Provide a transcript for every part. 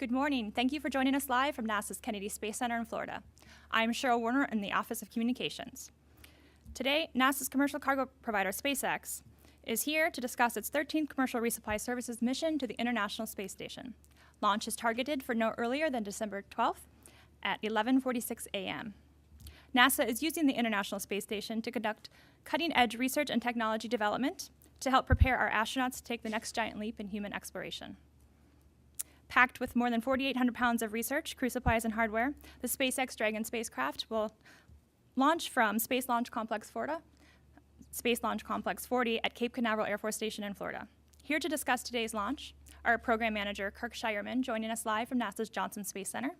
Good morning. Thank you for joining us live from NASA's Kennedy Space Center in Florida. I'm Cheryl Warner in the Office of Communications. Today, NASA's commercial cargo provider, SpaceX, is here to discuss its 13th Commercial Resupply Services mission to the International Space Station. Launch is targeted for no earlier than December 12th at 11:46 a.m. NASA is using the International Space Station to conduct cutting-edge research and technology development to help prepare our astronauts to take the next giant leap in human exploration. Packed with more than 4,800 pounds of research, crew supplies, and hardware, the SpaceX Dragon spacecraft will launch from Space Launch Complex 40 at Cape Canaveral Air Force Station in Florida. Here to discuss today's launch, our program manager, Kirk Shireman, joining us live from NASA's Johnson Space Center.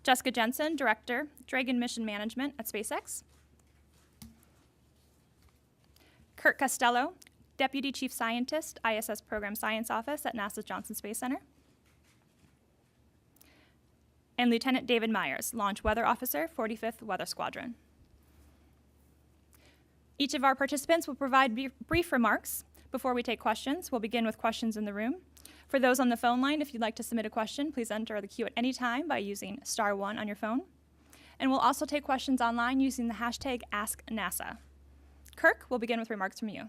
Jessica Jensen, Director, Dragon Mission Management at SpaceX. Kirk Costello, Deputy Chief Scientist, ISS Program Science Office at NASA's Johnson Space Center. And Lieutenant David Myers, Launch Weather Officer, 45th Weather Squadron. Each of our participants will provide brief remarks before we take questions. We'll begin with questions in the room. For those on the phone line, if you'd like to submit a question, please enter the queue at any time by using *1 on your phone. And we'll also take questions online using the hashtag AskNASA. Kirk, we'll begin with remarks from you.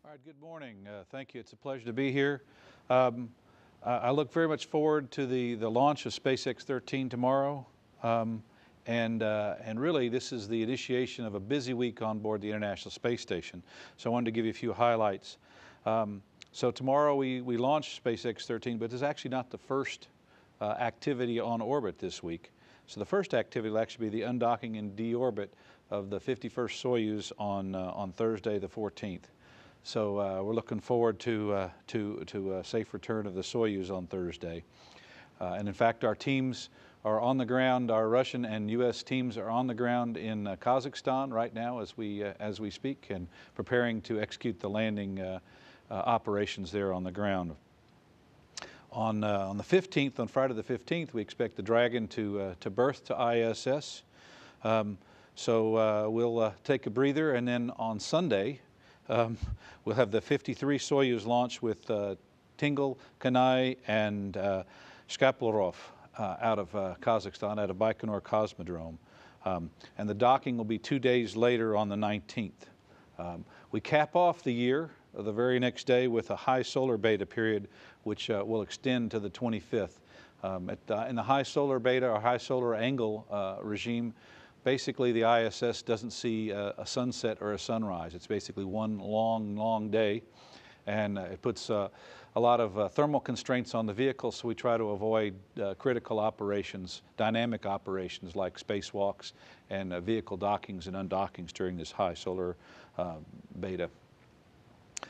All right, good morning. Thank you. It's a pleasure to be here. I look very much forward to the launch of SpaceX 13 tomorrow. And really, this is the initiation of a busy week on board the International Space Station. So I wanted to give you a few highlights. So tomorrow we launch SpaceX 13, but this is actually not the first activity on orbit this week. So the first activity will actually be the undocking and deorbit of the 51st Soyuz on Thursday the 14th. So we're looking forward to a safe return of the Soyuz on Thursday. And in fact, our teams are on the ground. Our Russian and U.S. teams are on the ground in Kazakhstan right now as we speak, and preparing to execute the landing operations there on the ground. On the 15th, on Friday the 15th, we expect the Dragon to berth to ISS. So we'll take a breather, and then on Sunday, we'll have the 53 Soyuz launch with Tingle, Kanai, and Shkaplerov out of Kazakhstan, out of Baikonur Cosmodrome. And the docking will be 2 days later on the 19th. We cap off the year, the very next day, with a high solar beta period, which will extend to the 25th. In the high solar beta or high solar angle regime, basically the ISS doesn't see a sunset or a sunrise. It's basically one long day, and it puts a lot of thermal constraints on the vehicle, so we try to avoid critical operations, dynamic operations like spacewalks and vehicle dockings and undockings during this high solar beta.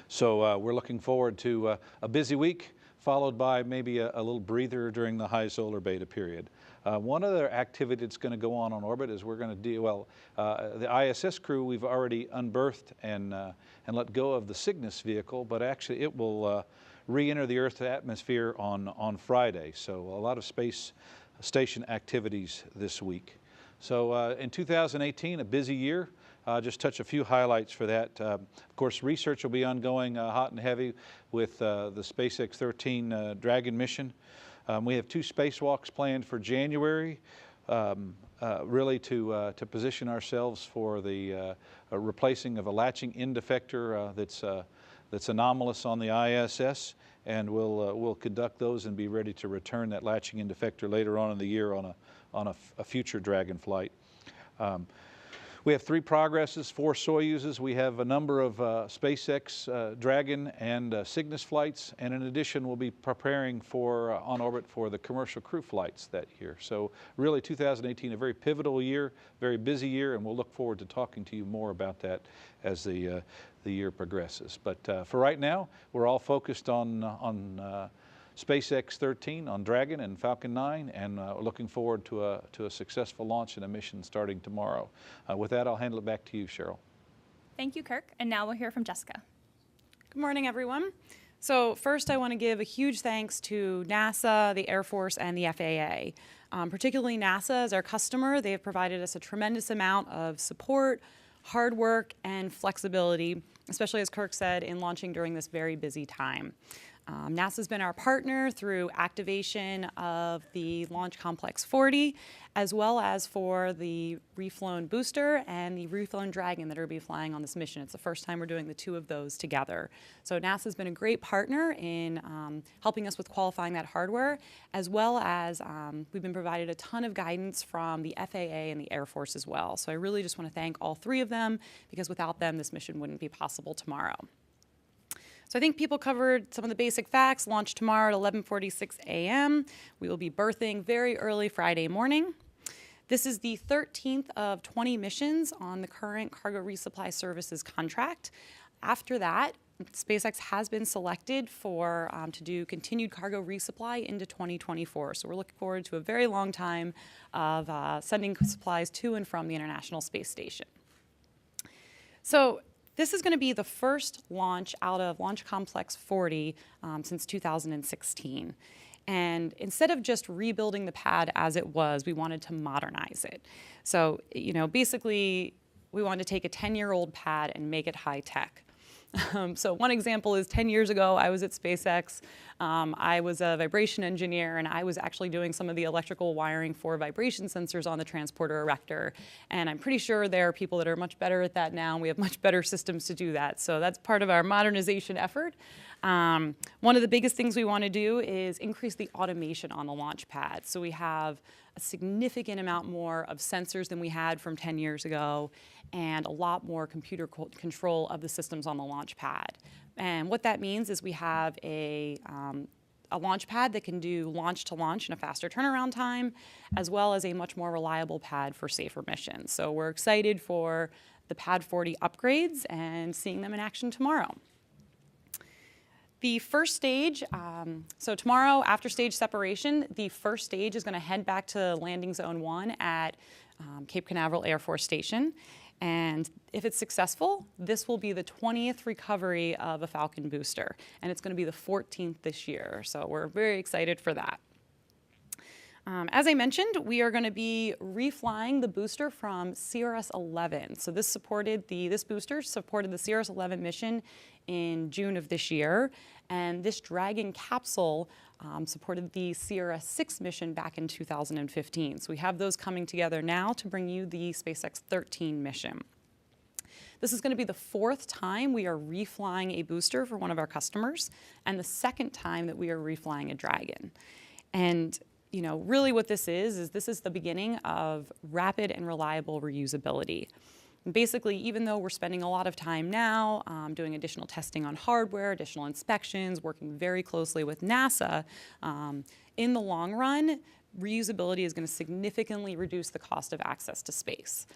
So we're looking forward to a busy week, followed by maybe a little breather during the high solar beta period. One other activity that's going to go on orbit is we're going to deal, the ISS crew, we've already unberthed and let go of the Cygnus vehicle, but actually it will re-enter the Earth's atmosphere on Friday. So a lot of space station activities this week. So in 2018, a busy year. Just touch a few highlights for that. Of course, research will be ongoing hot and heavy with the SpaceX 13 Dragon mission. We have 2 spacewalks planned for January, really to position ourselves for the replacing of a latching end effector that's anomalous on the ISS, and we'll conduct those and be ready to return that latching end effector later on in the year on a future Dragon flight. We have 3 progresses, 4 Soyuzes. We have a number of SpaceX Dragon and Cygnus flights, and in addition, we'll be preparing for on orbit for the commercial crew flights that year. So really 2018, a very pivotal year, very busy year, and we'll look forward to talking to you more about that as the year progresses. But for right now, we're all focused on SpaceX 13, on Dragon and Falcon 9, and looking forward to a successful launch and a mission starting tomorrow. With that, I'll handle it back to you, Cheryl. Thank you, Kirk. And now we'll hear from Jessica. Good morning, everyone. So first, I want to give a huge thanks to NASA, the Air Force, and the FAA. Particularly NASA as our customer. They have provided us a tremendous amount of support, hard work, and flexibility especially as Kirk said, in launching during this very busy time. NASA's been our partner through activation of the Launch Complex 40, as well as for the reflown booster and the reflown Dragon that are be flying on this mission. It's the first time we're doing the two of those together. So NASA's been a great partner in helping us with qualifying that hardware, as well as we've been provided a ton of guidance from the FAA and the Air Force as well. So I really just want to thank all three of them, because without them, this mission wouldn't be possible tomorrow. So I think people covered some of the basic facts. Launch tomorrow at 11:46 a.m. We will be berthing very early Friday morning. This is the 13th of 20 missions on the current cargo resupply services contract. After that, SpaceX has been selected for to do continued cargo resupply into 2024. So we're looking forward to a very long time of sending supplies to and from the International Space Station. So this is going to be the first launch out of Launch Complex 40 since 2016. And instead of just rebuilding the pad as it was, we wanted to modernize it. So, basically, we wanted to take a 10-year-old pad and make it high tech. So one example is 10 years ago, I was at SpaceX. I was a vibration engineer, and I was actually doing some of the electrical wiring for vibration sensors on the transporter erector. And I'm pretty sure there are people that are much better at that now. We have much better systems to do that. So that's part of our modernization effort. One of the biggest things we want to do is increase the automation on the launch pad. So we have a significant amount more of sensors than we had from 10 years ago, and a lot more computer control of the systems on the launch pad. And what that means is we have a launch pad that can do launch to launch in a faster turnaround time, as well as a much more reliable pad for safer missions. So we're excited for the Pad 40 upgrades and seeing them in action tomorrow. The first stage, so tomorrow after stage separation, the first stage is going to head back to landing zone 1 at Cape Canaveral Air Force Station. And if it's successful, this will be the 20th recovery of a Falcon booster. And it's going to be the 14th this year. So we're very excited for that. As I mentioned, we are going to be reflying the booster from CRS-11. So this booster supported the CRS-11 mission in June of this year, and this Dragon capsule supported the CRS-6 mission back in 2015. So we have those coming together now to bring you the SpaceX 13 mission. This is going to be the 4th time we are reflying a booster for one of our customers, and the 2nd time that we are reflying a Dragon. And really what this is this is the beginning of rapid and reliable reusability. And basically, even though we're spending a lot of time now doing additional testing on hardware, additional inspections, working very closely with NASA, in the long run, reusability is going to significantly reduce the cost of access to space.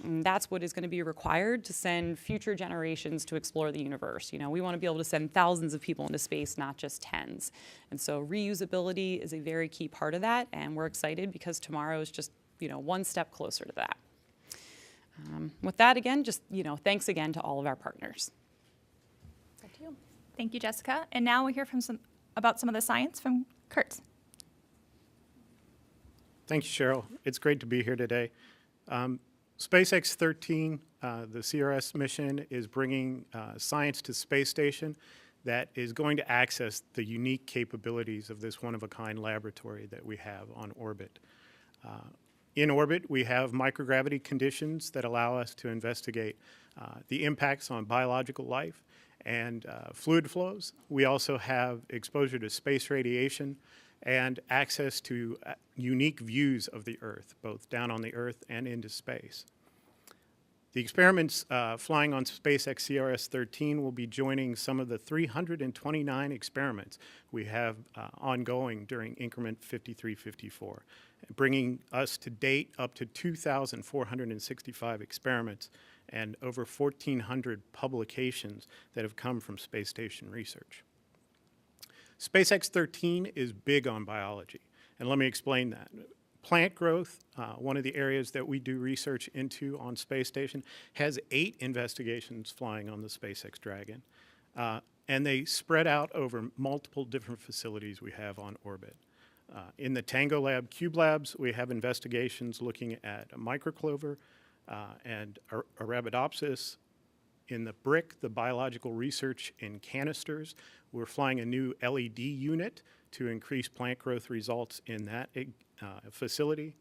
And that's what is going to be required to send future generations to explore the universe. We want to be able to send thousands of people into space, not just tens. And so reusability is a very key part of that, and we're excited because tomorrow is just, one step closer to that. With that, again, just, thanks again to all of our partners. Back to you. Thank you, Jessica. And now we'll hear about some of the science from Kurt. Thank you, Cheryl. It's great to be here today. SpaceX 13, the CRS mission, is bringing science to space station that is going to access the unique capabilities of this one-of-a-kind laboratory that we have on orbit. In orbit, we have microgravity conditions that allow us to investigate the impacts on biological life and fluid flows. We also have exposure to space radiation and access to unique views of the Earth, both down on the Earth and into space. The experiments flying on SpaceX CRS-13 will be joining some of the 329 experiments we have ongoing during increment 5354, bringing us to date up to 2,465 experiments and over 1,400 publications that have come from space station research. SpaceX 13 is big on biology, and let me explain that. Plant growth, one of the areas that we do research into on space station, has 8 investigations flying on the SpaceX Dragon, and they spread out over multiple different facilities we have on orbit. In the Tango Lab Cube Labs, we have investigations looking at microclover and Arabidopsis. in the brick, the biological research in canisters. We're flying a new LED unit to increase plant growth results in that facility.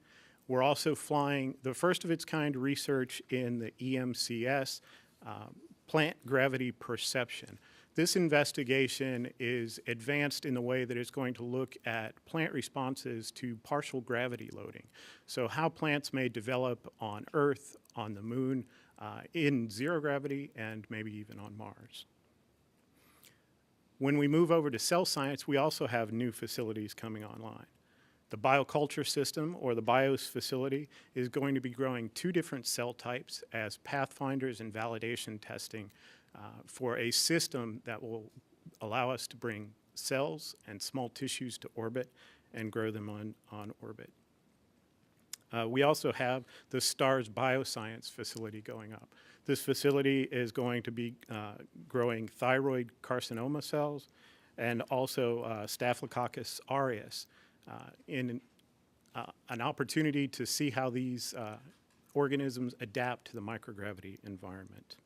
We're also flying the first of its kind research in the EMCS, plant gravity perception. This investigation is advanced in the way that it's going to look at plant responses to partial gravity loading. So how plants may develop on Earth, on the Moon, in zero gravity, and maybe even on Mars. When we move over to cell science, we also have new facilities coming online. The bioculture system, or the BIOS facility, is going to be growing 2 different cell types as pathfinders and validation testing for a system that will allow us to bring cells and small tissues to orbit and grow them on orbit. We also have the STARS Bioscience facility going up. This facility is going to be growing thyroid carcinoma cells and also Staphylococcus aureus in an opportunity to see how these organisms adapt to the microgravity environment.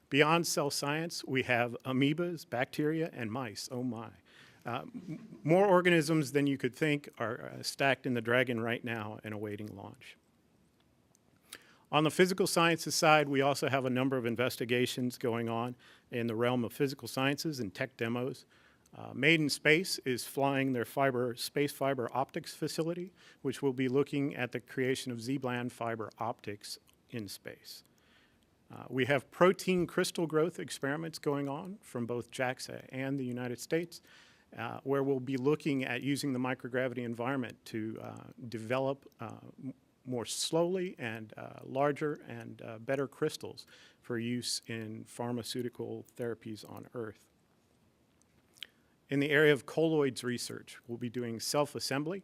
Beyond cell science, we have amoebas, bacteria, and mice. Oh my. More organisms than you could think are stacked in the Dragon right now and awaiting launch. On the physical sciences side, we also have a number of investigations going on in the realm of physical sciences and tech demos. Made in Space is flying their space fiber optics facility, which will be looking at the creation of Z-band fiber optics in space. We have protein crystal growth experiments going on from both JAXA and the United States, where we'll be looking at using the microgravity environment to develop more slowly and larger and better crystals for use in pharmaceutical therapies on Earth. In the area of colloids research, we'll be doing self-assembly,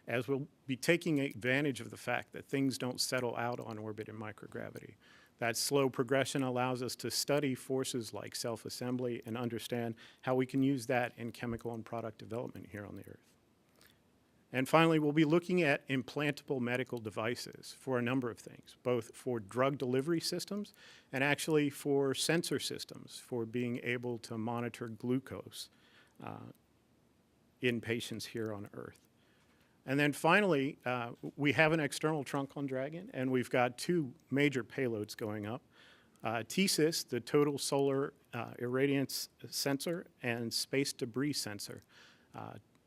as we'll be taking advantage of the fact that things don't settle out on orbit in microgravity. That slow progression allows us to study forces like self-assembly and understand how we can use that in chemical and product development here on the Earth. And finally, we'll be looking at implantable medical devices for a number of things, both for drug delivery systems and actually for sensor systems for being able to monitor glucose in patients here on Earth. And then finally, we have an external trunk on Dragon, and we've got 2 major payloads going up. TSIS, the Total Solar Irradiance Sensor, and Space Debris Sensor.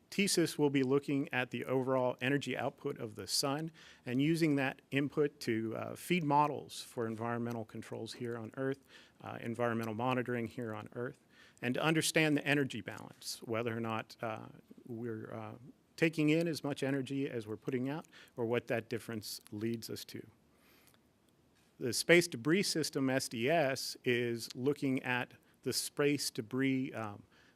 TSIS will be looking at the overall energy output of the sun and using that input to feed models for environmental controls here on Earth, environmental monitoring here on Earth, and to understand the energy balance, whether or not we're taking in as much energy as we're putting out, or what that difference leads us to. The Space Debris System, SDS, is looking at the space debris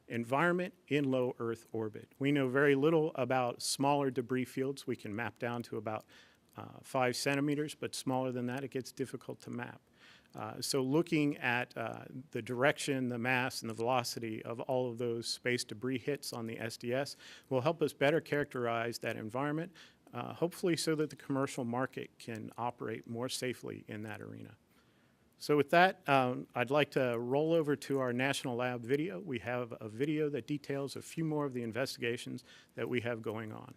environment in low Earth orbit. We know very little about smaller debris fields. We can map down to about 5 centimeters, but smaller than that, it gets difficult to map. So looking at the direction, the mass, and the velocity of all of those space debris hits on the SDS will help us better characterize that environment, hopefully so that the commercial market can operate more safely in that arena. So with that, I'd like to roll over to our National Lab video. We have a video that details a few more of the investigations that we have going on.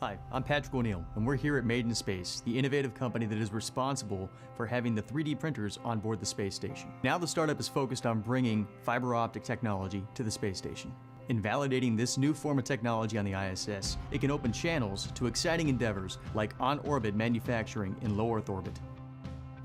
Hi, I'm Patrick O'Neill, and we're here at Made in Space, the innovative company that is responsible for having the 3D printers on board the space station. Now the startup is focused on bringing fiber optic technology to the space station. In validating this new form of technology on the ISS, it can open channels to exciting endeavors like on-orbit manufacturing in low Earth orbit.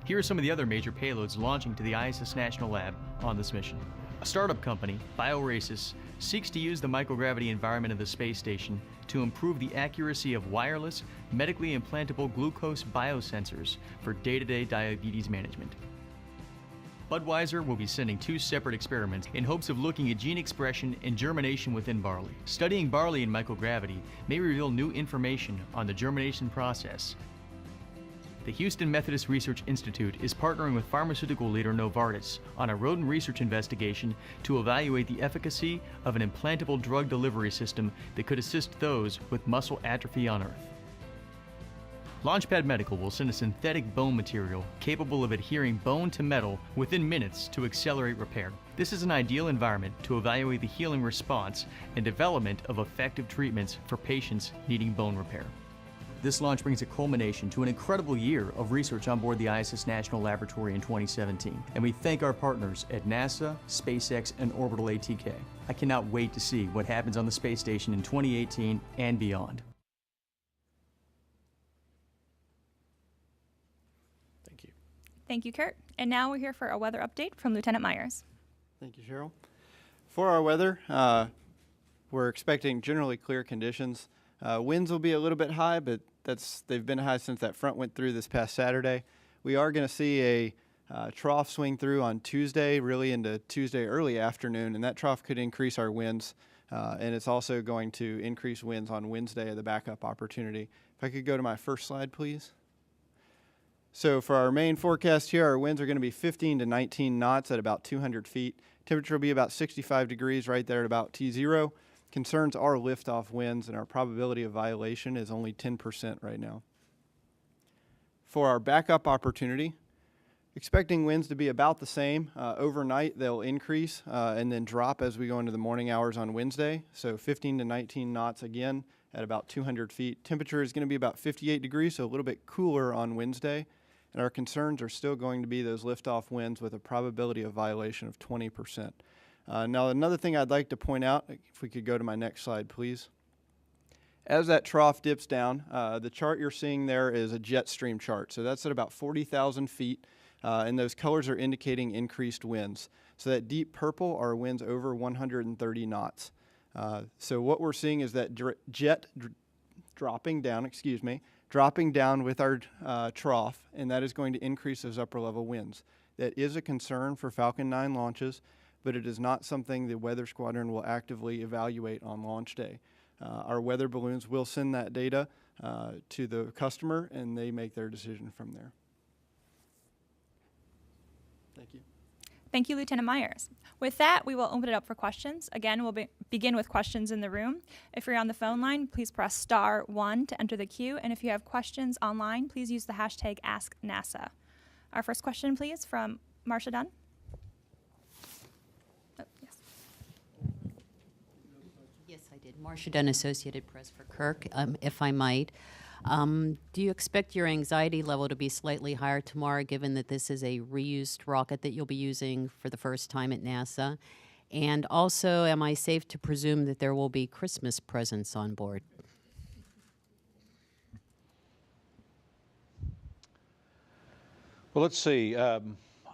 Here are some of the other major payloads launching to the ISS National Lab on this mission. A startup company, BioRacis, seeks to use the microgravity environment of the space station to improve the accuracy of wireless, medically implantable glucose biosensors for day-to-day diabetes management. Budweiser will be sending 2 separate experiments in hopes of looking at gene expression and germination within barley. Studying barley in microgravity may reveal new information on the germination process. The Houston Methodist Research Institute is partnering with pharmaceutical leader Novartis on a rodent research investigation to evaluate the efficacy of an implantable drug delivery system that could assist those with muscle atrophy on Earth. Launchpad Medical will send a synthetic bone material capable of adhering bone to metal within minutes to accelerate repair. This is an ideal environment to evaluate the healing response and development of effective treatments for patients needing bone repair. This launch brings a culmination to an incredible year of research on board the ISS National Laboratory in 2017, and we thank our partners at NASA, SpaceX, and Orbital ATK. I cannot wait to see what happens on the space station in 2018 and beyond. Thank you. Thank you, Kurt. And now we're here for a weather update from Lieutenant Myers. Thank you, Cheryl. For our weather, we're expecting generally clear conditions. Winds will be a little bit high, but they've been high since that front went through this past Saturday. We are going to see a trough swing through on Tuesday, really into Tuesday early afternoon, and that trough could increase our winds, and it's also going to increase winds on Wednesday, the backup opportunity. If I could go to my first slide, please. So for our main forecast here, our winds are going to be 15 to 19 knots at about 200 feet. Temperature will be about 65 degrees right there at about T0. Concerns are liftoff winds, and our probability of violation is only 10% right now. For our backup opportunity, expecting winds to be about the same. Overnight, they'll increase and then drop as we go into the morning hours on Wednesday. So 15 to 19 knots again at about 200 feet. Temperature is going to be about 58 degrees, so a little bit cooler on Wednesday. And our concerns are still going to be those liftoff winds with a probability of violation of 20%. Now, another thing I'd like to point out, if we could go to my next slide, please. As that trough dips down, the chart you're seeing there is a jet stream chart. So that's at about 40,000 feet, and those colors are indicating increased winds. So that deep purple are winds over 130 knots. So what we're seeing is that jet dropping down with our trough, and that is going to increase those upper level winds. That is a concern for Falcon 9 launches, but it is not something the Weather Squadron will actively evaluate on launch day. Our weather balloons will send that data to the customer, and they make their decision from there. Thank you. Thank you, Lieutenant Myers. With that, we will open it up for questions. Again, we'll begin with questions in the room. If you're on the phone line, please press *1 to enter the queue. And if you have questions online, please use the hashtag AskNASA. Our first question, please, from Marcia Dunn. Oh, yes. Yes, I did. Marcia Dunn, Associated Press for Kirk, if I might. Do you expect your anxiety level to be slightly higher tomorrow, given that this is a reused rocket that you'll be using for the first time at NASA? And also, am I safe to presume that there will be Christmas presents on board? Well, let's see.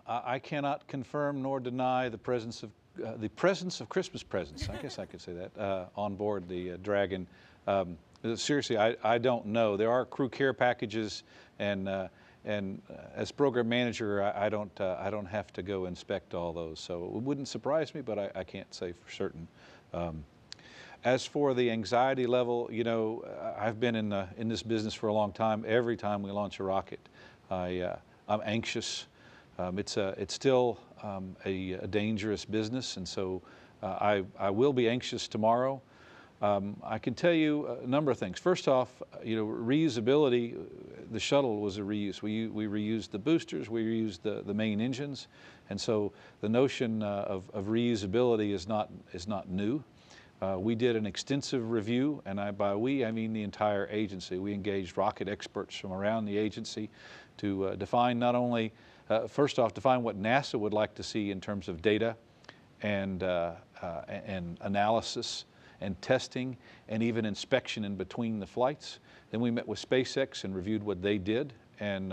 I cannot confirm nor deny the presence of Christmas presents. I guess I could say that on board the Dragon. Seriously, I don't know. There are crew care packages, and as program manager, I don't have to go inspect all those. So it wouldn't surprise me, but I can't say for certain. As for the anxiety level, you know, I've been in this business for a long time. Every time we launch a rocket, I'm anxious. It's still a dangerous business, and so I will be anxious tomorrow. I can tell you a number of things. First off, you know, reusability. The shuttle was a reuse. We reused the boosters. We reused the main engines, and so the notion of reusability is not new. We did an extensive review, and by we I mean the entire agency. We engaged rocket experts from around the agency to define not only first off define what NASA would like to see in terms of data and analysis and testing and even inspection in between the flights. Then we met with SpaceX and reviewed what they did, and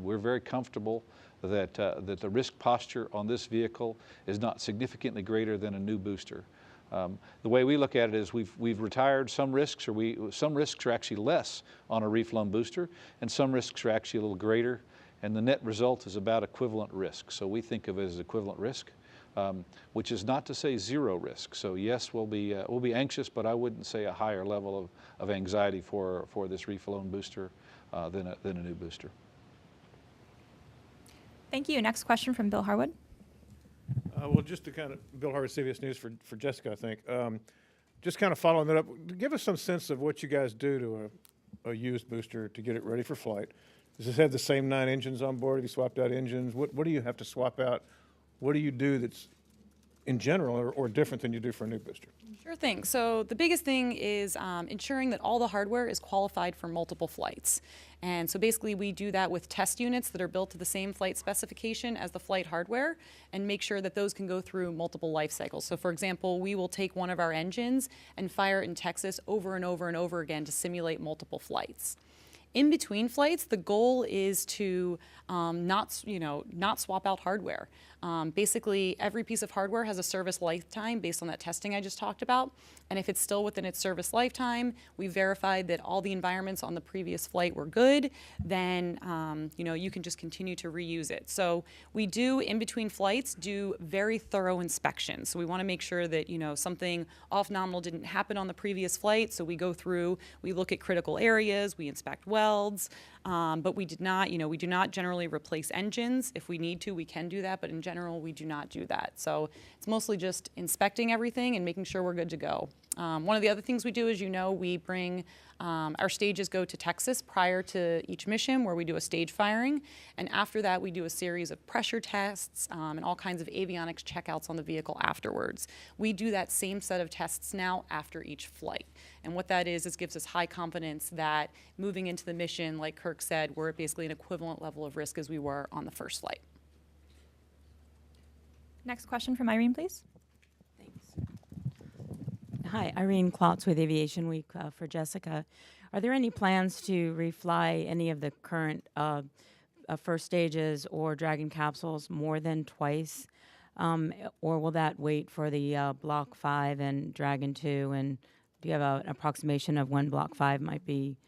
we're very comfortable that the risk posture on this vehicle is not significantly greater than a new booster. The way we look at it is we've retired some risks, or some risks are actually less on a reflown booster, and some risks are actually a little greater, and the net result is about equivalent risk. So we think of it as equivalent risk. Which is not to say zero risk. So yes, we'll be anxious, but I wouldn't say a higher level of anxiety for this reflown booster than a new booster. Thank you. Next question from Bill Harwood. Well, just to kind of, Bill Harwood, CBS News for Jessica, I think. Just kind of following that up, give us some sense of what you guys do to a used booster to get it ready for flight. Does this have the same 9 engines on board? Have you swapped out engines? What do you have to swap out? What do you do that's in general or different than you do for a new booster? Sure thing. So the biggest thing is ensuring that all the hardware is qualified for multiple flights. And so basically we do that with test units that are built to the same flight specification as the flight hardware and make sure that those can go through multiple life cycles. So for example, we will take one of our engines and fire it in Texas over and over and over again to simulate multiple flights. In between flights, the goal is to not swap out hardware. Basically, every piece of hardware has a service lifetime based on that testing I just talked about. And if it's still within its service lifetime, we verified that all the environments on the previous flight were good, then you can just continue to reuse it. So we do, in between flights, do very thorough inspections. So we want to make sure that something off-nominal didn't happen on the previous flight. So we go through, we look at critical areas, we inspect welds, but we do not generally replace engines. If we need to, we can do that, but in general, we do not do that. So it's mostly just inspecting everything and making sure we're good to go. One of the other things we do is, we bring, our stages go to Texas prior to each mission where we do a stage firing. And after that, we do a series of pressure tests and all kinds of avionics checkouts on the vehicle afterwards. We do that same set of tests now after each flight. And what that is gives us high confidence that moving into the mission, like Kirk said, we're at basically an equivalent level of risk as we were on the first flight. Next question from Irene, please. Hi, Irene Klotz with Aviation Week for Jessica. Are there any plans to refly any of the current first stages or Dragon capsules more than twice? Or will that wait for the Block 5 and Dragon 2? And do you have an approximation of when Block 5 might be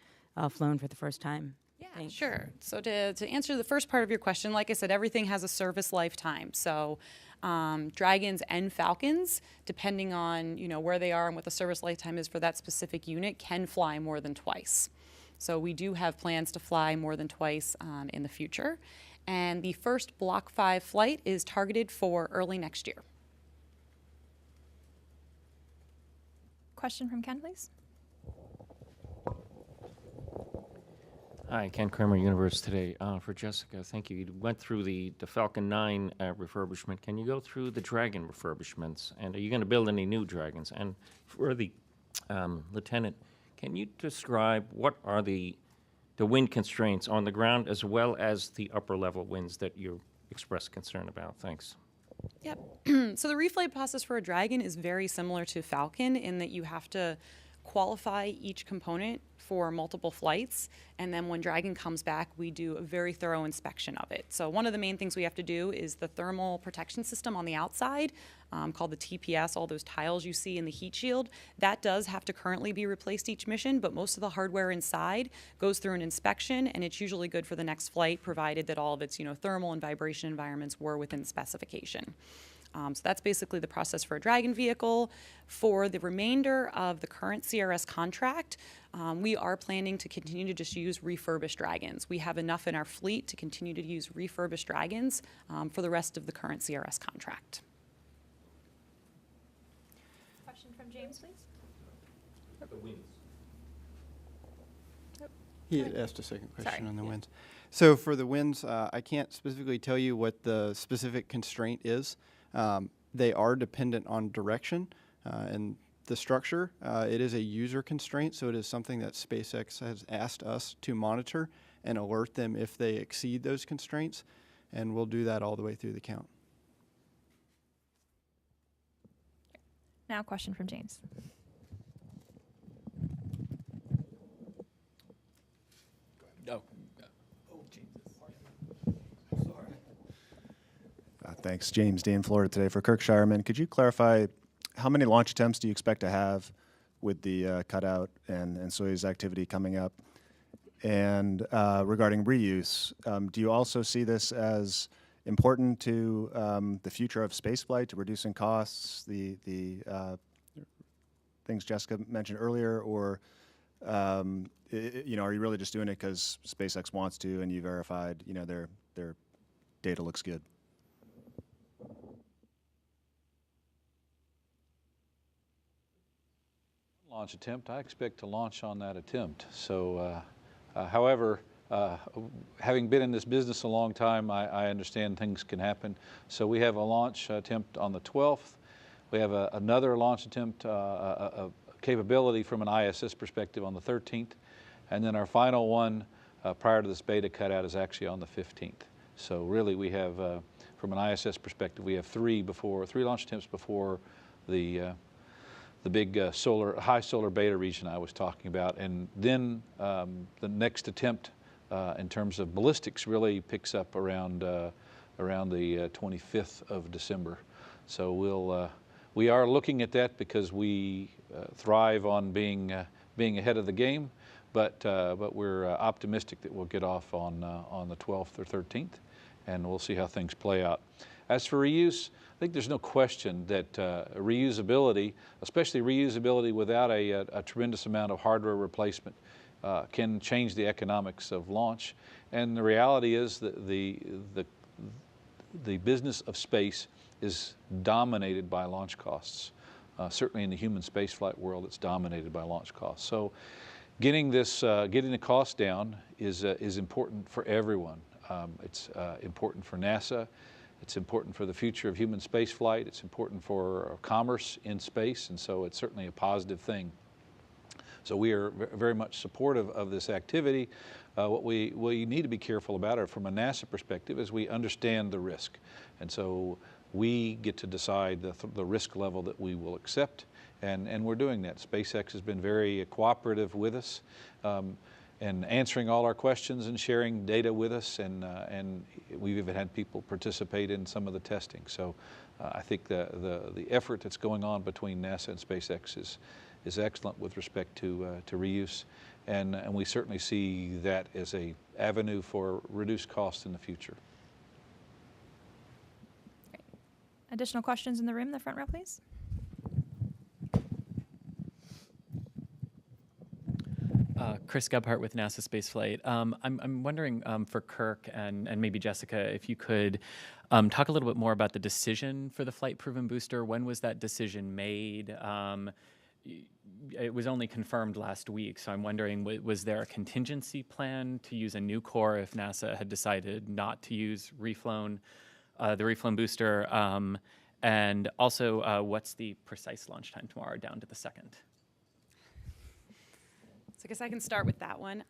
flown for the first time? Yeah, Thanks. sure. So to answer the first part of your question, like I said, everything has a service lifetime. So Dragons and Falcons, depending on where they are and what the service lifetime is for that specific unit, can fly more than twice. So we do have plans to fly more than twice in the future. And the first Block 5 flight is targeted for early next year. Question from Ken, please. Hi, Ken Kramer, Universe Today. For Jessica, thank you. You went through the Falcon 9 refurbishment. Can you go through the Dragon refurbishments? And are you going to build any new Dragons? And for the Lieutenant, can you describe what are the wind constraints on the ground as well as the upper level winds that you expressed concern about? Thanks. Yep. So the reflight process for a Dragon is very similar to Falcon in that you have to qualify each component for multiple flights, and then when Dragon comes back, we do a very thorough inspection of it. So one of the main things we have to do is the thermal protection system on the outside, called the TPS, all those tiles you see in the heat shield. That does have to currently be replaced each mission, but most of the hardware inside goes through an inspection, and it's usually good for the next flight, provided that all of its thermal and vibration environments were within specification. So that's basically the process for a Dragon vehicle. For the remainder of the current CRS contract, we are planning to continue to just use refurbished Dragons. We have enough in our fleet to continue to use refurbished Dragons for the rest of the current CRS contract. Question from James, please. The winds. He had asked a second question Sorry. on the winds. So for the winds, I can't specifically tell you what the specific constraint is. They are dependent on direction and the structure. It is a user constraint, so it is something that SpaceX has asked us to monitor and alert them if they exceed those constraints, and we'll do that all the way through the count. Now a question from James. Thanks. James Dean, Florida Today for Kirk Shireman. Could you clarify how many launch attempts do you expect to have with the cutout and Soyuz activity coming up? And regarding reuse, do you also see this as important to the future of spaceflight, to reducing costs, the things Jessica mentioned earlier, or are you really just doing it because SpaceX wants to and you verified their data looks good? Launch attempt. I expect to launch on that attempt. So, however, having been in this business a long time, I understand things can happen. So we have a launch attempt on the 12th. We have another launch attempt, a capability from an ISS perspective on the 13th. And then our final one prior to this beta cutout is actually on the 15th. So really we have, from an ISS perspective, we have three launch attempts before the big high solar beta region I was talking about. And then the next attempt in terms of ballistics really picks up around the 25th of December. So we are looking at that because we thrive on being ahead of the game, but we're optimistic that we'll get off on the 12th or 13th, and we'll see how things play out. As for reuse, I think there's no question that reusability, especially reusability without a tremendous amount of hardware replacement, can change the economics of launch. And the reality is that the business of space is dominated by launch costs. Certainly in the human spaceflight world, it's dominated by launch costs. So getting the cost down is important for everyone. It's important for NASA. It's important for the future of human spaceflight. It's important for commerce in space, and so it's certainly a positive thing. So we are very much supportive of this activity. What we need to be careful about, or from a NASA perspective, is we understand the risk. And so we get to decide the risk level that we will accept, and we're doing that. SpaceX has been very cooperative with us and answering all our questions and sharing data with us, and we've even had people participate in some of the testing. So I think the effort that's going on between NASA and SpaceX is excellent with respect to reuse, and we certainly see that as an avenue for reduced costs in the future. Great. Additional questions in the room, the front row, please. Chris Gebhardt with NASA Spaceflight. I'm wondering for Kirk and maybe Jessica, if you could talk a little bit more about the decision for the flight-proven booster. When was that decision made? It was only confirmed last week, so I'm wondering, was there a contingency plan to use a new core if NASA had decided not to use the reflown booster? And also, what's the precise launch time tomorrow down to the second? So I guess I can start with that one.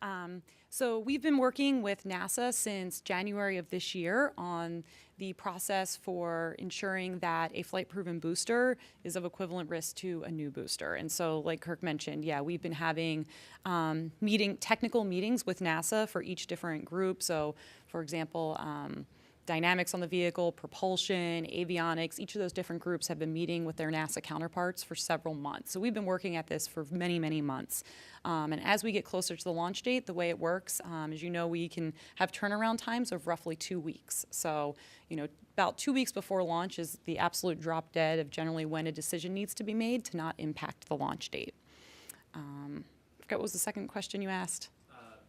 So we've been working with NASA since January of this year on the process for ensuring that a flight-proven booster is of equivalent risk to a new booster. And so, like Kirk mentioned, yeah, we've been having technical meetings with NASA for each different group. So, for example, dynamics on the vehicle, propulsion, avionics, each of those different groups have been meeting with their NASA counterparts for several months. So we've been working at this for many, many months. And as we get closer to the launch date, the way it works, as you know, we can have turnaround times of roughly 2 weeks. So, about 2 weeks before launch is the absolute drop dead of generally when a decision needs to be made to not impact the launch date. I forgot what was the second question you asked?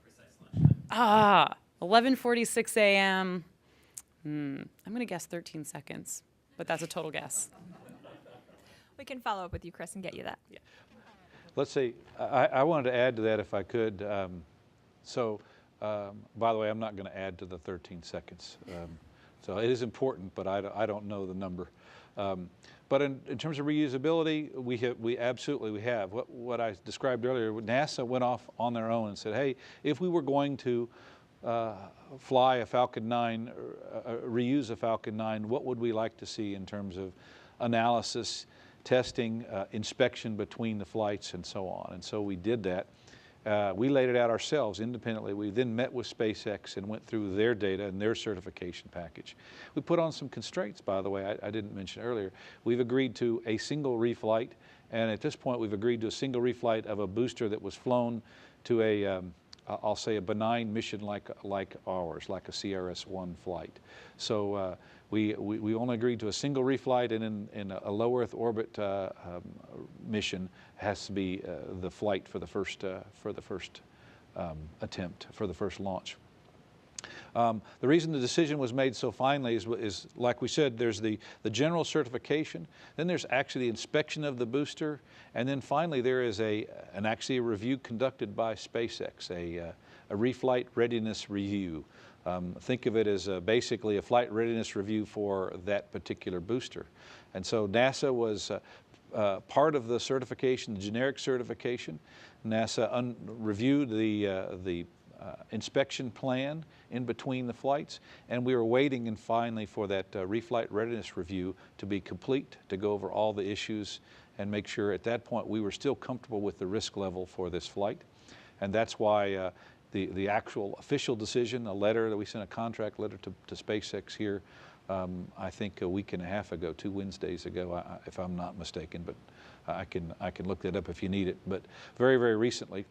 Precise launch time. 11:46 a.m. I'm going to guess 13 seconds, but that's a total guess. We can follow up with you, Chris, and get you that. Yeah. Let's see, I wanted to add to that if I could. By the way, I'm not going to add to the 13 seconds. So it is important, but I don't know the number. But in terms of reusability, we absolutely have. What I described earlier, NASA went off on their own and said, hey, if we were going to fly a Falcon 9, reuse a Falcon 9, what would we like to see in terms of analysis, testing, inspection between the flights, and so on. And so we did that. We laid it out ourselves independently. We then met with SpaceX and went through their data and their certification package. We put on some constraints, by the way, I didn't mention earlier. We've agreed to a single reflight, and at this point we've agreed to a single reflight of a booster that was flown to a I'll say a benign mission like ours, like a CRS-1 flight. So we only agreed to a single reflight, and in a low Earth orbit mission has to be the flight for the first attempt, for the first launch. The reason the decision was made so finally is like we said, there's the general certification, then there's actually the inspection of the booster, and then finally there is actually a review conducted by SpaceX, a reflight readiness review. Think of it as basically a flight readiness review for that particular booster. And so NASA was part of the certification, the generic certification. NASA reviewed the inspection plan in between the flights, and we were waiting and finally for that reflight readiness review to be complete, to go over all the issues and make sure at that point we were still comfortable with the risk level for this flight. And that's why the actual official decision, a letter that we sent, a contract letter to SpaceX here, I think a week and a half ago, 2 Wednesdays ago, if I'm not mistaken, but I can look that up if you need it. But very, very recently.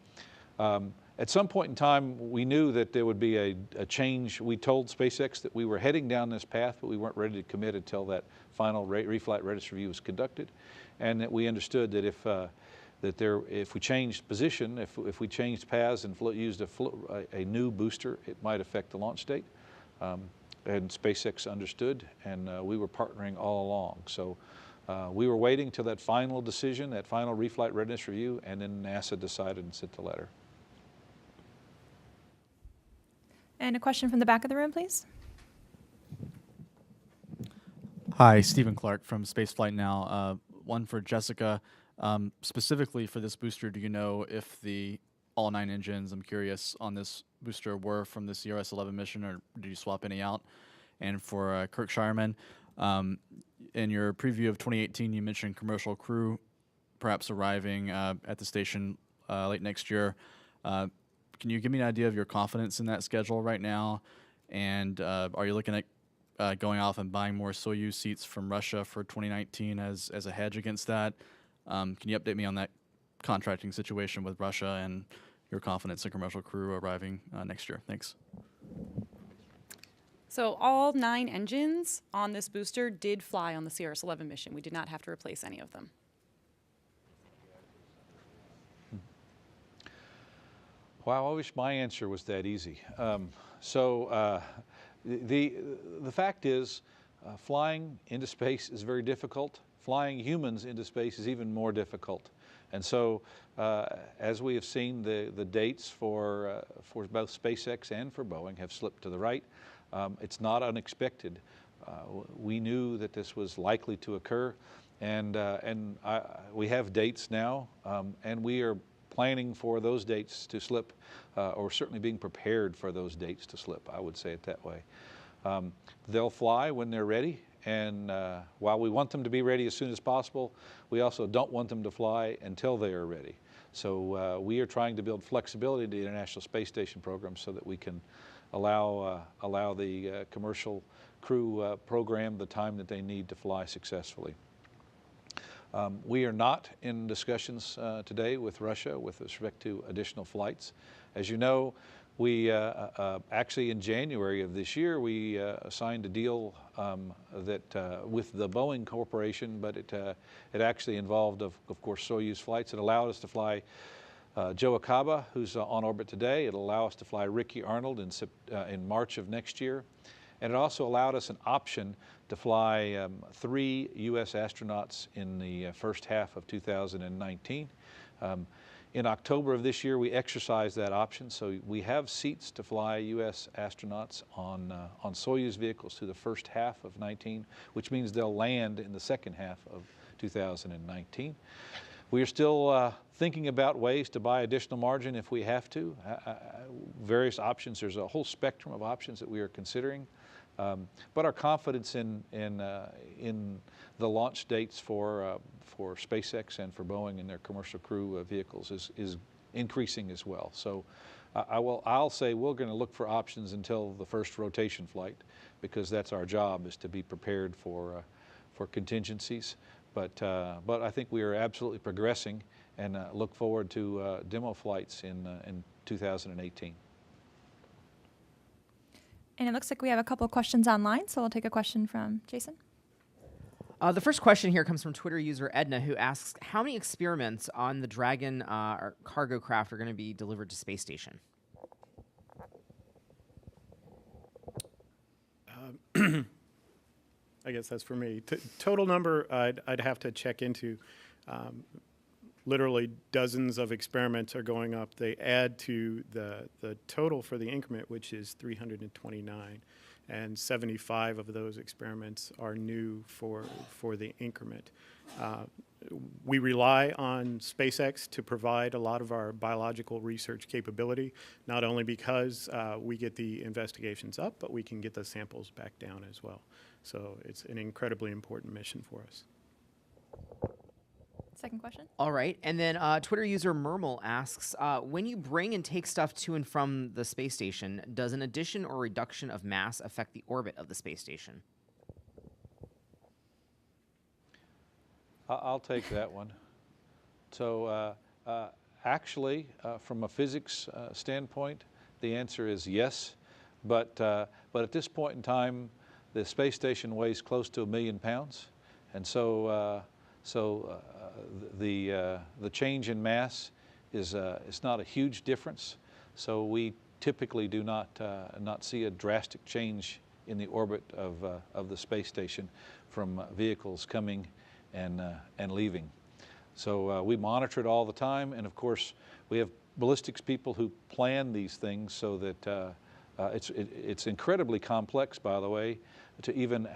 At some point in time, we knew that there would be a change. We told SpaceX that we were heading down this path, but we weren't ready to commit until that final reflight readiness review was conducted, and that we understood that if we changed position, if we changed paths and used a new booster, it might affect the launch date. And SpaceX understood, and we were partnering all along. So we were waiting till that final decision, that final reflight readiness review, and then NASA decided and sent the letter. And a question from the back of the room, please. Hi, Stephen Clark from Spaceflight Now. One for Jessica. Specifically for this booster, do you know if all 9 engines, I'm curious, on this booster were from the CRS-11 mission, or did you swap any out? And for Kirk Shireman, in your preview of 2018, you mentioned commercial crew perhaps arriving at the station late next year. Can you give me an idea of your confidence in that schedule right now? And are you looking at going off and buying more Soyuz seats from Russia for 2019 as a hedge against that? Can you update me on that contracting situation with Russia and your confidence in commercial crew arriving next year? Thanks. So all 9 engines on this booster did fly on the CRS-11 mission. We did not have to replace any of them. Wow, I wish my answer was that easy. The fact is, flying into space is very difficult. Flying humans into space is even more difficult. And so, as we have seen, the dates for both SpaceX and for Boeing have slipped to the right. It's not unexpected. We knew that this was likely to occur, and we have dates now, and we are planning for those dates to slip, or certainly being prepared for those dates to slip, I would say it that way. They'll fly when they're ready, and while we want them to be ready as soon as possible, we also don't want them to fly until they are ready. So we are trying to build flexibility to the International Space Station program so that we can allow the commercial crew program the time that they need to fly successfully. We are not in discussions today with Russia with respect to additional flights. As you know, we actually in January of this year, we signed a deal with the Boeing Corporation, but it actually involved, of course, Soyuz flights. It allowed us to fly Joe Acaba, who's on orbit today. It'll allow us to fly Ricky Arnold in March of next year. And it also allowed us an option to fly 3 U.S. astronauts in the first half of 2019. In October of this year, we exercised that option, so we have seats to fly U.S. astronauts on Soyuz vehicles through the first half of 19, which means they'll land in the second half of 2019. We are still thinking about ways to buy additional margin if we have to. Various options. There's a whole spectrum of options that we are considering. But our confidence in the launch dates for SpaceX and for Boeing and their commercial crew vehicles is increasing as well. So I'll say we're going to look for options until the first rotation flight, because that's our job, is to be prepared for contingencies. But I think we are absolutely progressing, and look forward to demo flights in 2018. And it looks like we have a couple of questions online, so we'll take a question from Jason. The first question here comes from Twitter user Edna, who asks, how many experiments on the Dragon cargo craft are going to be delivered to space station? I guess that's for me. Total number, I'd have to check into. Literally dozens of experiments are going up. They add to the total for the increment, which is 329, and 75 of those experiments are new for the increment. We rely on SpaceX to provide a lot of our biological research capability, not only because we get the investigations up, but we can get the samples back down as well. So it's an incredibly important mission for us. Second question. All right. And then Twitter user Mermal asks, when you bring and take stuff to and from the space station, does an addition or reduction of mass affect the orbit of the space station? I'll take that one. So actually, from a physics standpoint, the answer is yes. But at this point in time, the space station weighs close to 1 million pounds. And so the change in mass is not a huge difference. So we typically do not see a drastic change in the orbit of the space station from vehicles coming and leaving. So we monitor it all the time, and of course we have ballistics people who plan these things so that it's incredibly complex, by the way, to even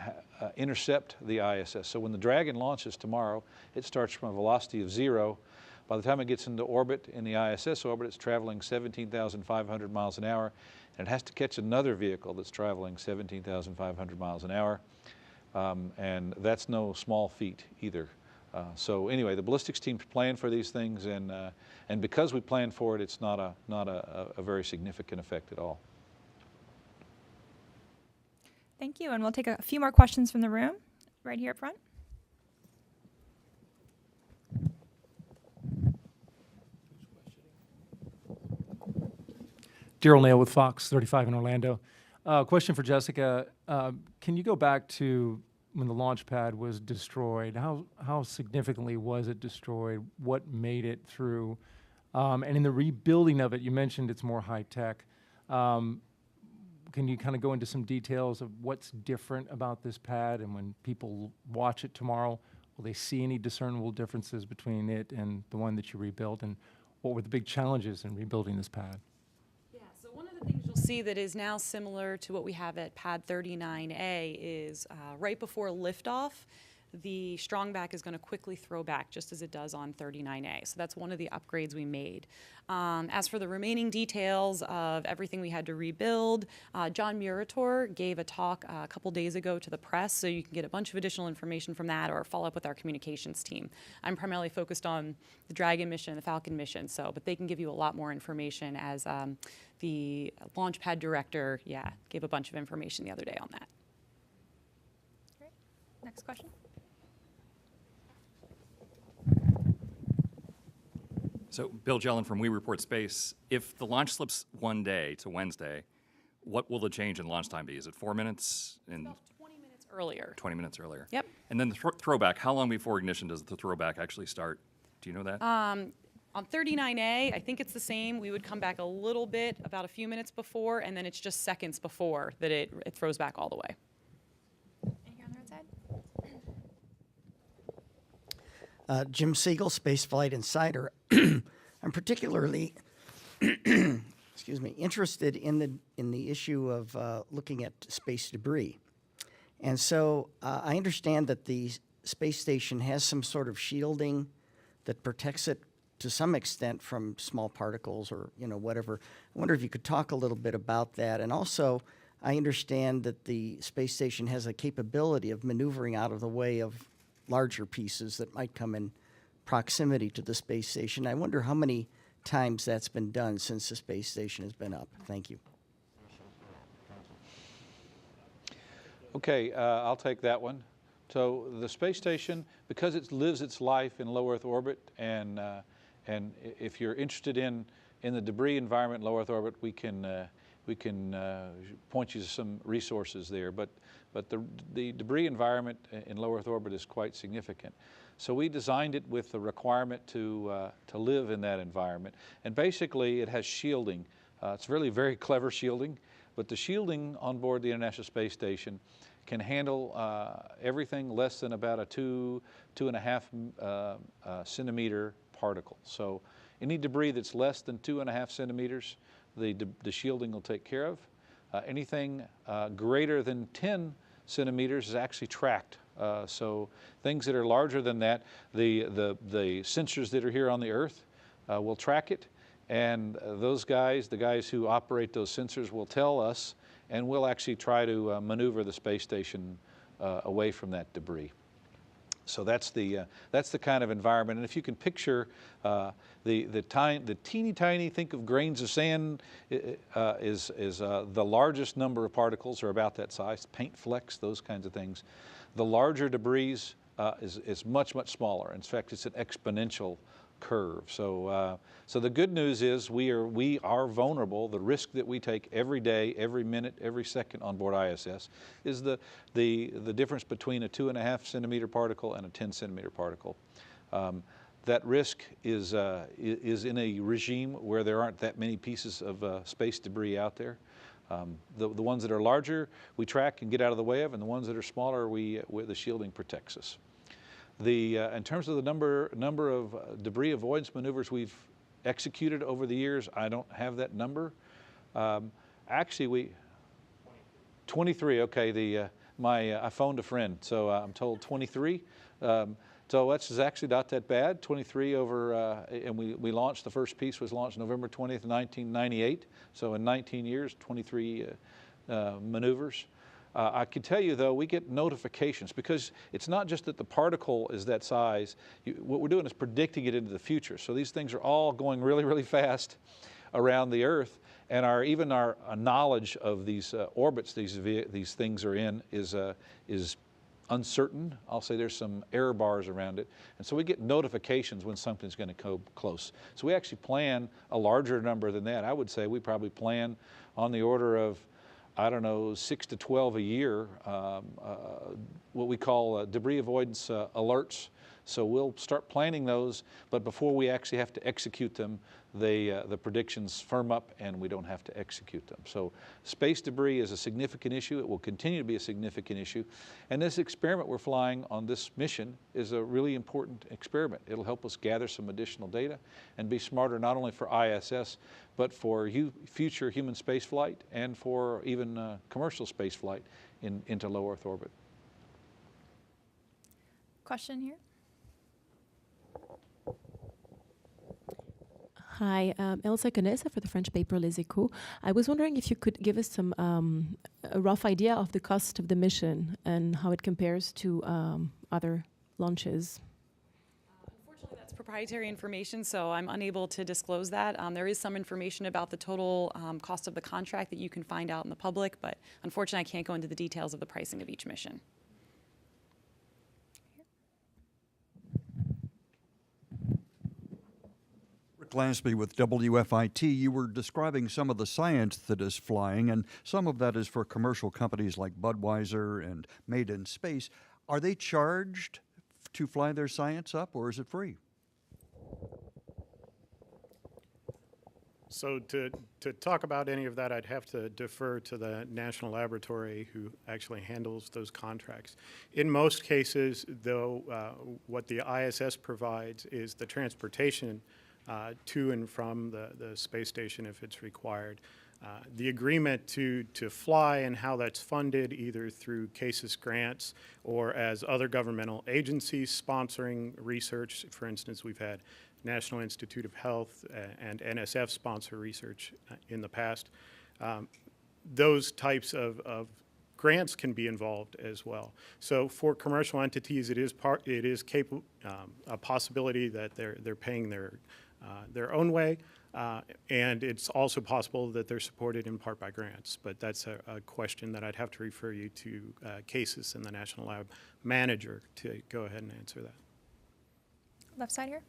intercept the ISS. So when the Dragon launches tomorrow, it starts from a velocity of 0. By the time it gets into orbit, in the ISS orbit, it's traveling 17,500 miles an hour, and it has to catch another vehicle that's traveling 17,500 miles an hour. And that's no small feat either. So anyway, the ballistics teams plan for these things, and because we plan for it, it's not a very significant effect at all. Thank you, and we'll take a few more questions from the room, right here up front. Daryl Nail with Fox 35 in Orlando. Question for Jessica. Can you go back to when the launch pad was destroyed? How significantly was it destroyed? What made it through? And in the rebuilding of it, you mentioned it's more high tech. Can you kind of go into some details of what's different about this pad, and when people watch it tomorrow, will they see any discernible differences between it and the one that you rebuilt, and what were the big challenges in rebuilding this pad? Yeah, so one of the things you'll see that is now similar to what we have at pad 39A is right before liftoff, the strongback is going to quickly throw back just as it does on 39A. So that's one of the upgrades we made. As for the remaining details of everything we had to rebuild, John Murator gave a talk a couple days ago to the press, so you can get a bunch of additional information from that or follow up with our communications team. I'm primarily focused on the Dragon mission, the Falcon mission, but they can give you a lot more information as the launch pad director, gave a bunch of information the other day on that. Great. Next question. So, Bill Jelen from We Report Space. If the launch slips one day to Wednesday, what will the change in launch time be? Is it 4 minutes? About 20 minutes earlier. 20 minutes earlier. Yep. And then the throwback, how long before ignition does the throwback actually start? Do you know that? On 39A, I think it's the same. We would come back a little bit, about a few minutes before, and then it's just seconds before that it throws back all the way. And here on the right side. Jim Siegel, Spaceflight Insider. I'm particularly interested in the issue of looking at space debris. And so I understand that the space station has some sort of shielding that protects it to some extent from small particles or whatever. I wonder if you could talk a little bit about that. And also, I understand that the space station has a capability of maneuvering out of the way of larger pieces that might come in proximity to the space station. I wonder how many times that's been done since the space station has been up. Thank you. Okay, I'll take that one. So the space station, because it lives its life in low Earth orbit, and if you're interested in the debris environment in low Earth orbit, we can point you to some resources there. But the debris environment in low Earth orbit is quite significant. So we designed it with the requirement to live in that environment. And basically it has shielding. It's really very clever shielding, but the shielding on board the International Space Station can handle everything less than about a 2.5 centimeter particle. So any debris that's less than 2.5 centimeters, the shielding will take care of. Anything greater than 10 centimeters is actually tracked. So things that are larger than that, the sensors that are here on the Earth will track it, and those guys, the guys who operate those sensors, will tell us, and we'll actually try to maneuver the space station away from that debris. So that's the kind of environment. And if you can picture the teeny tiny, think of grains of sand, is the largest number of particles are about that size, paint flecks, those kinds of things. The larger debris is much, much smaller. In fact, it's an exponential curve. So the good news is we are vulnerable. The risk that we take every day, every minute, every second on board ISS is the difference between a 2.5 centimeter particle and a 10 centimeter particle. That risk is in a regime where there aren't that many pieces of space debris out there. The ones that are larger we track and get out of the way of, and the ones that are smaller the shielding protects us. In terms of the number of debris avoidance maneuvers we've executed over the years, I don't have that number. Actually, 23. Okay, I phoned a friend, so I'm told 23. So that's actually not that bad. 23 over, and we launched, the first piece was launched November 20th, 1998. So in 19 years, 23 maneuvers. I can tell you, though, we get notifications, because it's not just that the particle is that size. What we're doing is predicting it into the future. So these things are all going really, really fast around the Earth, and even our knowledge of these orbits these things are in is uncertain. I'll say there's some error bars around it, and so we get notifications when something's going to come close. So we actually plan a larger number than that. I would say we probably plan on the order of, I don't know, 6 to 12 a year, what we call debris avoidance alerts. So we'll start planning those, but before we actually have to execute them, the predictions firm up and we don't have to execute them. So space debris is a significant issue. It will continue to be a significant issue. And this experiment we're flying on this mission is a really important experiment. It'll help us gather some additional data and be smarter not only for ISS, but for future human space flight and for even commercial space flight into low Earth orbit. Question here. Hi, Elsa Canessa for the French paper Les Echos. I was wondering if you could give us some a rough idea of the cost of the mission and how it compares to other launches. Unfortunately, that's proprietary information, so I'm unable to disclose that. There is some information about the total cost of the contract that you can find out in the public, but unfortunately, I can't go into the details of the pricing of each mission. Glansby with WFIT, you were describing some of the science that is flying, and some of that is for commercial companies like Budweiser and Made in Space. Are they charged to fly their science up, or is it free? So to talk about any of that, I'd have to defer to the National Laboratory who actually handles those contracts. In most cases, though, what the ISS provides is the transportation to and from the space station if it's required. The agreement to fly and how that's funded either through CASIS grants or as other governmental agencies sponsoring research. For instance, we've had National Institute of Health and NSF sponsor research in the past. Those types of grants can be involved as well. So for commercial entities, it is a possibility that they're paying their own way, and it's also possible that they're supported in part by grants. But that's a question that I'd have to refer you to CASIS and the National Lab manager to go ahead and answer that. Left side here.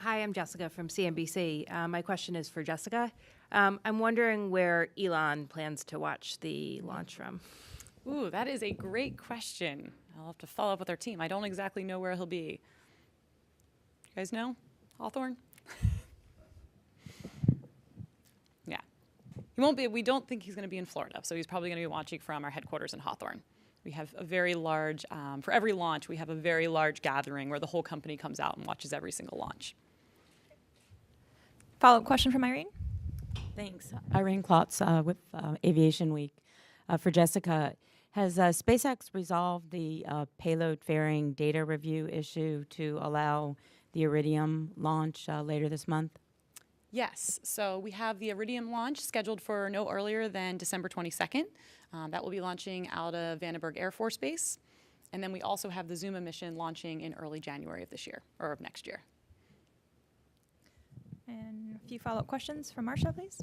Hi, I'm Jessica from CNBC. My question is for Jessica. I'm wondering where Elon plans to watch the launch from. Ooh, that is a great question. I'll have to follow up with our team. I don't exactly know where he'll be. You guys know? Hawthorne? Yeah. He won't be, we don't think he's going to be in Florida, so he's probably going to be watching from our headquarters in Hawthorne. We have a very large, for every launch, we have a very large gathering where the whole company comes out and watches every single launch. Follow-up question from Irene. Thanks. Irene Klotz with Aviation Week. For Jessica, has SpaceX resolved the payload fairing data review issue to allow the Iridium launch later this month? Yes, so we have the Iridium launch scheduled for no earlier than December 22nd. That will be launching out of Vandenberg Air Force Base. And then we also have the Zuma mission launching in early January of this year, or of next year. And a few follow-up questions from Marcia, please.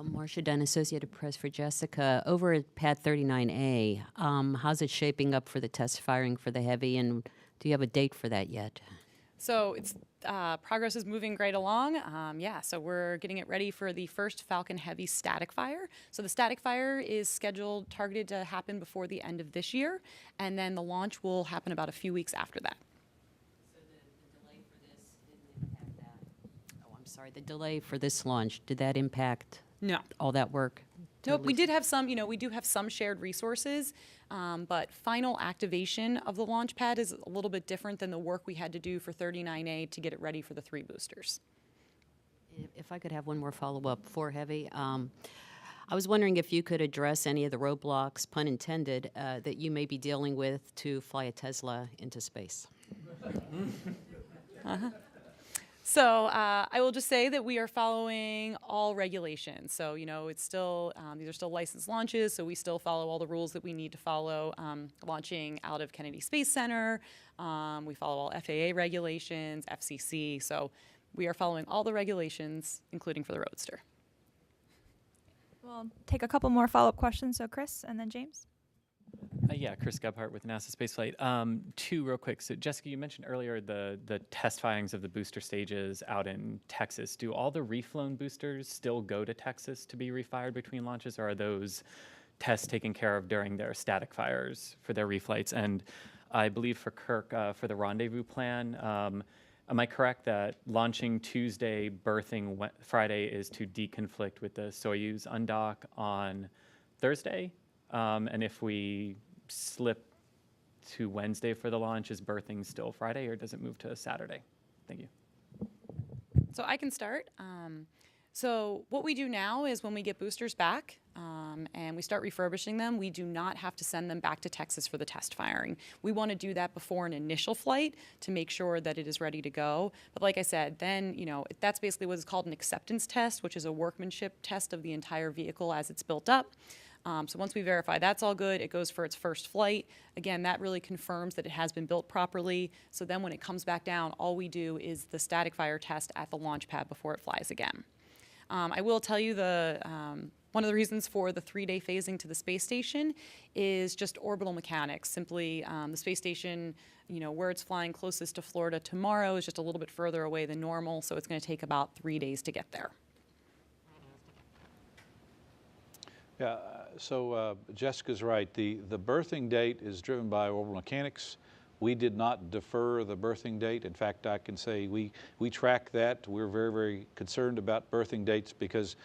Marcia Dunn, Associated Press for Jessica. Over at Pad 39A, how's it shaping up for the test firing for the Heavy, and do you have a date for that yet? So it's progress is moving great along. Yeah, so we're getting it ready for the first Falcon Heavy static fire. So the static fire is targeted to happen before the end of this year, and then the launch will happen about a few weeks after that. So the delay for this didn't impact that? Oh, I'm sorry. The delay for this launch, did that impact all that work? Nope, we did have some, we do have some shared resources, but final activation of the launch pad is a little bit different than the work we had to do for 39A to get it ready for the 3 boosters. If I could have one more follow-up for Heavy. I was wondering if you could address any of the roadblocks, pun intended, that you may be dealing with to fly a Tesla into space. So I will just say that we are following all regulations. So, it's still, these are still licensed launches, so we still follow all the rules that we need to follow launching out of Kennedy Space Center. We follow all FAA regulations, FCC. So we are following all the regulations, including for the Roadster. We'll take a couple more follow-up questions. So Chris and then James. Yeah, Chris Gebhardt with NASA Spaceflight. 2 real quick. So Jessica, you mentioned earlier the test firings of the booster stages out in Texas. Do all the reflown boosters still go to Texas to be refired between launches, or are those tests taken care of during their static fires for their reflights? And I believe for Kirk, for the rendezvous plan, am I correct that launching Tuesday, berthing Friday is to deconflict with the Soyuz undock on Thursday? And if we slip to Wednesday for the launch, is berthing still Friday, or does it move to Saturday? Thank you. So I can start. So what we do now is when we get boosters back and we start refurbishing them, we do not have to send them back to Texas for the test firing. We want to do that before an initial flight to make sure that it is ready to go. But like I said, then, that's basically what is called an acceptance test, which is a workmanship test of the entire vehicle as it's built up. So once we verify that's all good, it goes for its first flight. Again, that really confirms that it has been built properly. So then when it comes back down, all we do is the static fire test at the launch pad before it flies again. I will tell you one of the reasons for the 3-day phasing to the space station is just orbital mechanics. Simply, the space station, where it's flying closest to Florida tomorrow is just a little bit further away than normal, so it's going to take about 3 days to get there. Yeah, so Jessica's right. The berthing date is driven by orbital mechanics. We did not defer the berthing date. In fact, I can say we track that. We're very, very concerned about berthing dates because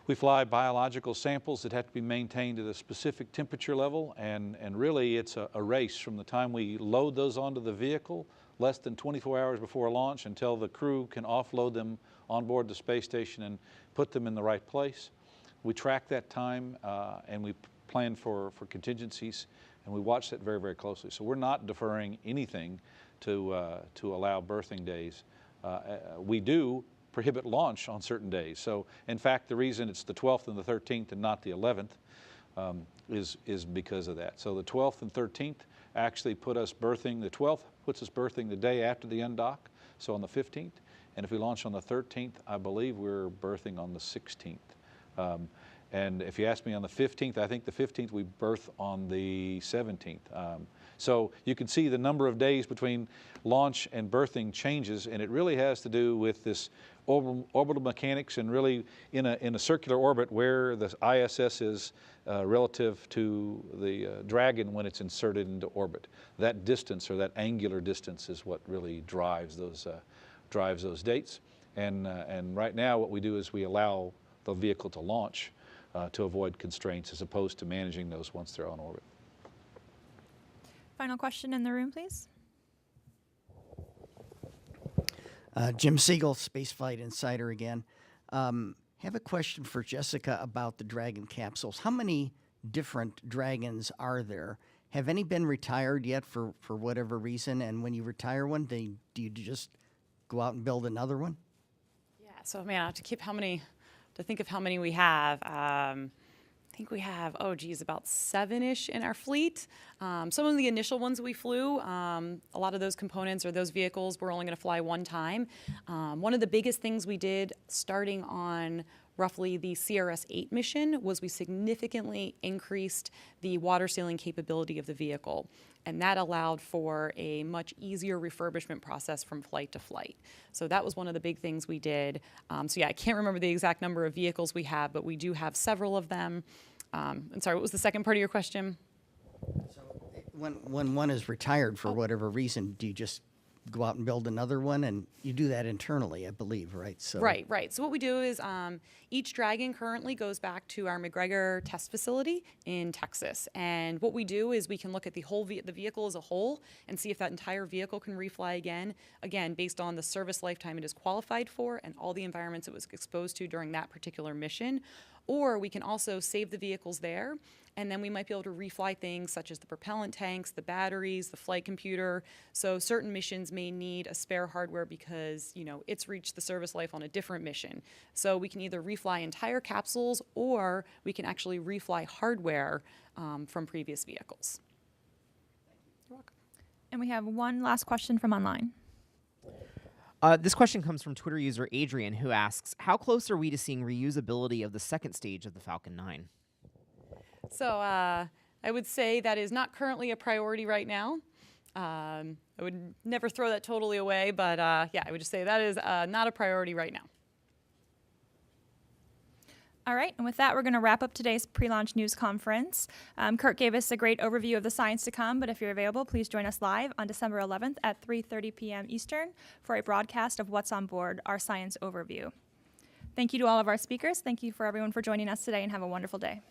we fly biological samples that have to be maintained at a specific temperature level, and really it's a race from the time we load those onto the vehicle less than 24 hours before launch until the crew can offload them on board the space station and put them in the right place. We track that time and we plan for contingencies, and we watch that very, very closely. So we're not deferring anything to allow berthing days. We do prohibit launch on certain days. So in fact, the reason it's the 12th and the 13th and not the 11th is because of that. So the 12th and 13th actually put us berthing, the 12th puts us berthing the day after the undock, so on the 15th. And if we launch on the 13th, I believe we're berthing on the 16th. And if you ask me on the 15th, I think the 15th we berth on the 17th. So you can see the number of days between launch and berthing changes, and it really has to do with this orbital mechanics and really in a circular orbit where the ISS is relative to the Dragon when it's inserted into orbit. That distance, or that angular distance, is what really drives those dates. And right now what we do is we allow the vehicle to launch to avoid constraints as opposed to managing those once they're on orbit. Final question in the room, please. Jim Siegel, Spaceflight Insider again. Have a question for Jessica about the Dragon capsules. How many different Dragons are there? Have any been retired yet for whatever reason? And when you retire one, do you just go out and build another one? Yeah, so man, I have to think of how many we have. I think we have, about 7-ish in our fleet. Some of the initial ones we flew, a lot of those components or those vehicles we're only going to fly one time. One of the biggest things we did starting on roughly the CRS-8 mission was we significantly increased the water sealing capability of the vehicle. And that allowed for a much easier refurbishment process from flight to flight. So that was one of the big things we did. So yeah, I can't remember the exact number of vehicles we have, but we do have several of them. I'm sorry, what was the second part of your question? So when one is retired for whatever reason, do you just go out and build another one? And you do that internally, I believe, right? So Right. So what we do is each Dragon currently goes back to our McGregor test facility in Texas. And what we do is we can look at the whole the vehicle as a whole and see if that entire vehicle can refly again, based on the service lifetime it is qualified for and all the environments it was exposed to during that particular mission. Or we can also save the vehicles there, and then we might be able to refly things such as the propellant tanks, the batteries, the flight computer. So certain missions may need a spare hardware because, it's reached the service life on a different mission. So we can either refly entire capsules or we can actually refly hardware from previous vehicles. You're welcome. And we have one last question from online. This question comes from Twitter user Adrian, who asks, how close are we to seeing reusability of the second stage of the Falcon 9? So I would say that is not currently a priority right now. I would never throw that totally away, but yeah, I would just say that is not a priority right now. All right, and with that, we're going to wrap up today's pre-launch news conference. Kirk gave us a great overview of the science to come, but if you're available, please join us live on December 11th at 3:30 p.m. Eastern for a broadcast of What's on Board, our science overview. Thank you to all of our speakers. Thank you for everyone for joining us today, and have a wonderful day.